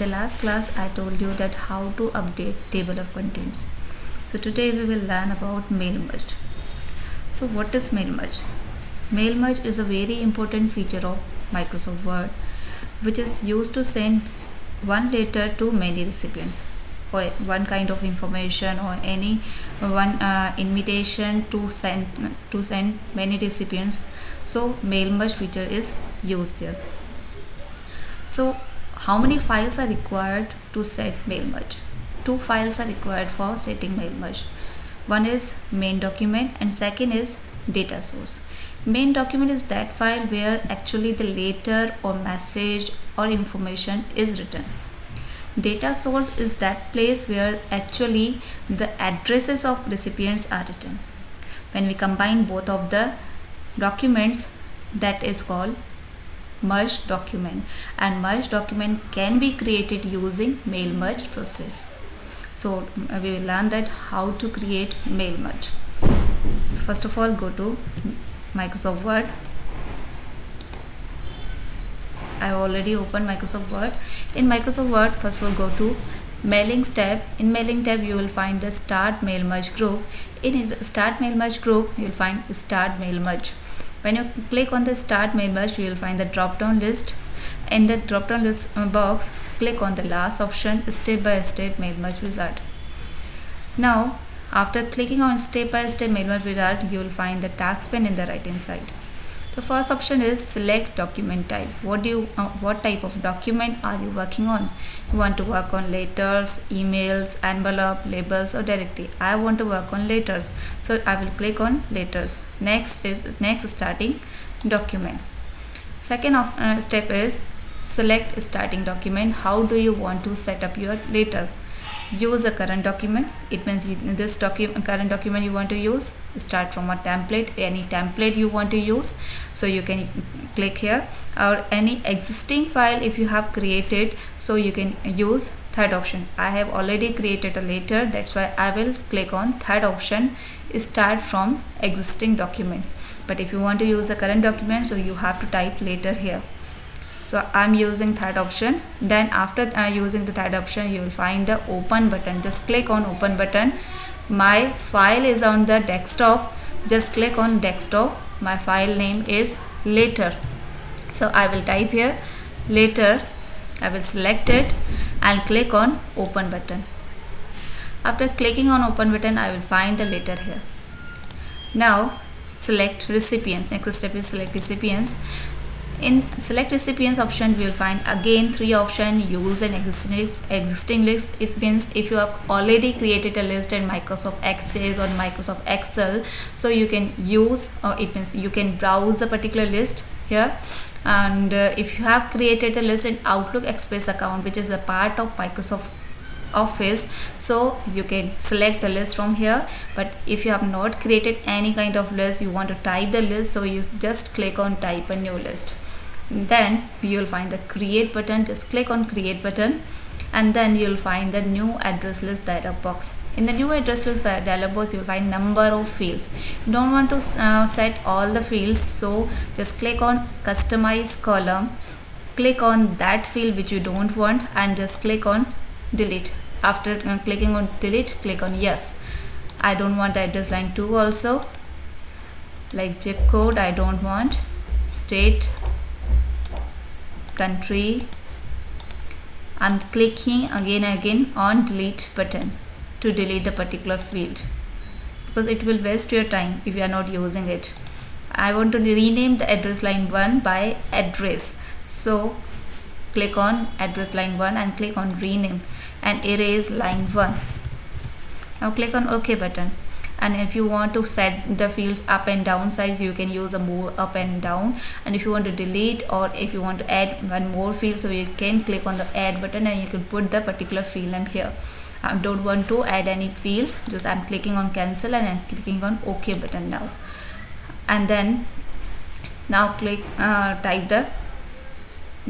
last class I told you that how to update table of contents. So today we will learn about mail merge. So what is mail merge? Mail merge is a very important feature of Microsoft Word which is used to send one letter to many recipients, or one kind of information, or any one invitation to send many recipients. So mail merge feature is used here. So how many files are required to set mail merge? Two files are required for setting mail merge. One is main document and second is data source. Main document is that file where actually the letter or message or information is written. Data source is that place where actually the addresses of recipients are written. When we combine both of the documents, that is called merged document, and merged document can be created using mail merge process. So we will learn that how to create mail merge. So first of all, go to Microsoft Word. I have already opened Microsoft Word. In Microsoft Word, first of all go to Mailings tab. In Mailing tab you will find the Start Mail Merge group. In Start Mail Merge group you will find Start Mail Merge. When you click on the Start Mail Merge, you will find the drop down list. In the drop down list box, click on the last option, Step by Step Mail Merge Wizard. Now after clicking on Step by Step Mail Merge Wizard, you will find the task pane in the right hand side. The first option is select document type. What type of document are you working on? You want to work on letters, emails, envelope, labels, or directory. I want to work on letters, so I will click on letters. Next starting document. Second step is select starting document. How do you want to set up your letter? Use a current document. It means this current document you want to use, start from a template, any template you want to use. So you can click here, or any existing file if you have created, so you can use third option. I have already created a letter, that's why I will click on third option, start from existing document. But if you want to use a current document, so you have to type letter here. So I'm using third option. Then after using the third option, you will find the open button. Just click on open button. My file is on the desktop. Just click on desktop. My file name is letter. So I will type here letter. I will select it and click on open button. After clicking on open button, I will find the letter here. Now select recipients. Next step is select recipients. In select recipients option, we will find again three options: use an existing list. It means if you have already created a list in Microsoft Access or Microsoft Excel, so you can use, or it means you can browse the particular list here. And if you have created a list in Outlook Express account, which is a part of Microsoft Office, so you can select the list from here. But if you have not created any kind of list, you want to type the list, so you just click on type a new list. Then you will find the create button. Just click on create button, and then you will find the new address list dialog box. In the new address list dialog box, you will find number of fields. You don't want to set all the fields, so just click on customize column, click on that field which you don't want, and just click on delete. After clicking on delete, click on yes. I don't want address line 2 also, like zip code I don't want, state, country. I'm clicking again on delete button to delete the particular field, because it will waste your time if you are not using it. I want to rename the address line 1 by address, so click on address line 1 and click on rename and erase line 1. Now click on OK button. And if you want to set the fields up and down size, you can use a move up and down. And if you want to delete, or if you want to add one more field, so you can click on the add button and you can put the particular field name here. I don't want to add any field, just I'm clicking on cancel and I'm clicking on OK button now. And then now click type the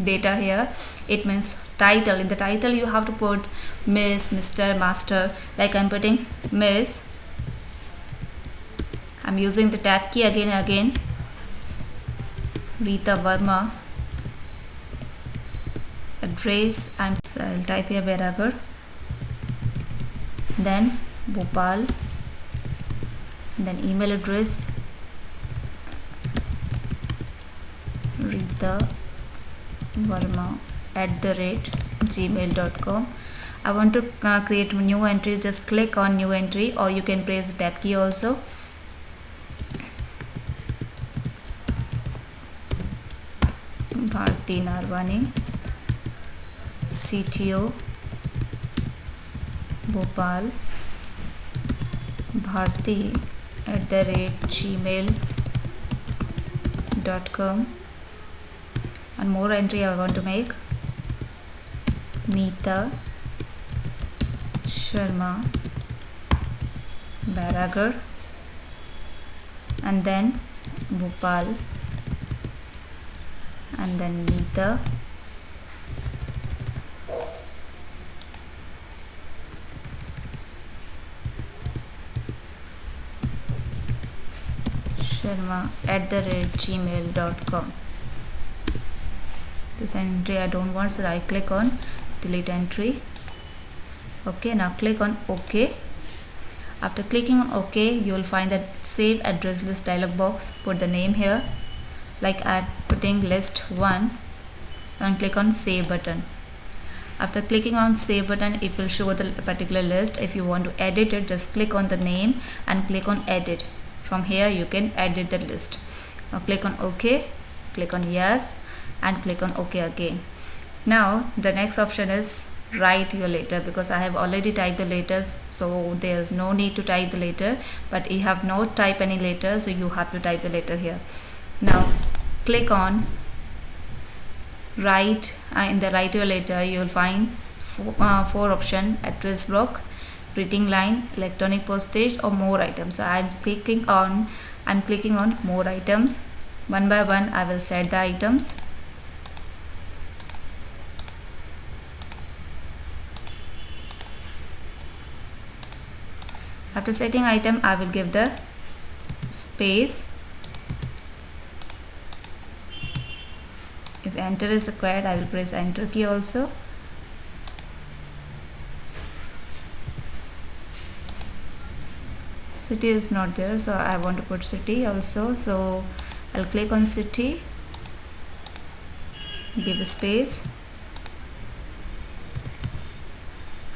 data here. It means title. In the title you have to put Miss, Mr, Master. Like I'm putting Miss. I'm using the tab key again. Rita Verma, address, I'll type here Beragar, then Bhopal, then email address Rita Verma @gmail.com. I want to create a new entry. Just click on new entry, or you can press the tab key also. Bharti Narwani, CTO, Bhopal, Bharti @gmail.com. One more entry I want to make. Neeta Sharma Beragar, and then Bhopal, and then Neeta, Sharma @gmail.com. This entry I don't want, so I click on delete entry. Okay, now click on OK. After clicking on OK, you will find that save address list dialog box. Put the name here, like I'm putting list 1, and click on save button. After clicking on save button, it will show the particular list. If you want to edit it, just click on the name and click on edit. From here you can edit the list. Now click on OK, click on yes, and click on OK again. Now the next option is write your letter, because I have already typed the letters, so there's no need to type the letter, but you have not typed any letter, so you have to type the letter here. Now click on write. In the write your letter, you will find four option: address block, greeting line, electronic postage, or more items. So I'm clicking on more items. One by one I will set the items. After setting item, I will give the space. If enter is required, I will press enter key also. City is not there, so I want to put city also, so I'll click on city, give a space,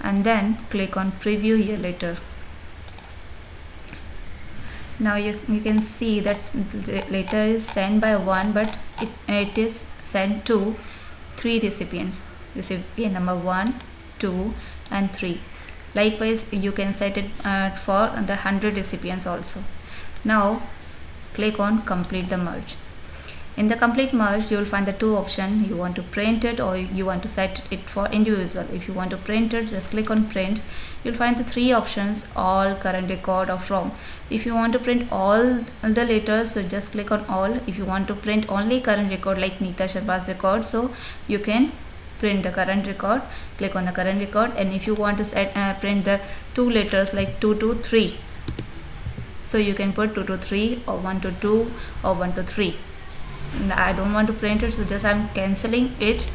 and then click on preview here later. Now you can see that the letter is sent by one, but it is sent to 3 recipients, recipient number 1, 2, and 3. Likewise, you can set it for the 100 recipients also. Now click on complete the merge. In the complete merge, you will find the two options. You want to print it, or you want to set it for individual. If you want to print it, just click on print. You'll find the 3 options: all, current record, or from. If you want to print all the letters, so just click on all. If you want to print only current record, like Neeta Sharma's record, so you can print the current record. Click on the current record. And if you want to print the 2 letters, like 2 to 3, so you can put 2 to 3, or 1 to 2, or 1 to 3. I don't want to print it, so just I'm cancelling it.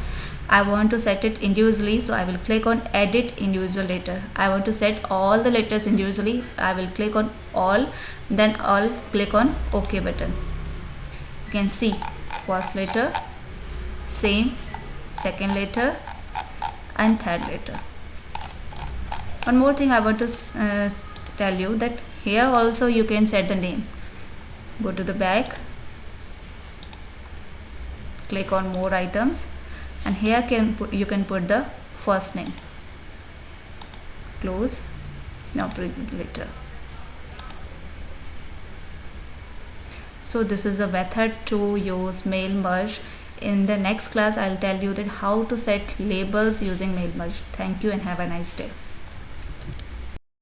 I want to set it individually, so I will click on edit individual letter. I want to set all the letters individually. I will click on all, then all, click on OK button. You can see first letter, same, second letter, and third letter. One more thing I want to tell you, that here also you can set the name. Go to the back, click on more items, and here you can put the first name. Close. Now preview the letter. So this is a method to use mail merge. In the next class, I'll tell you that how to set labels using mail merge. Thank you and have a nice day.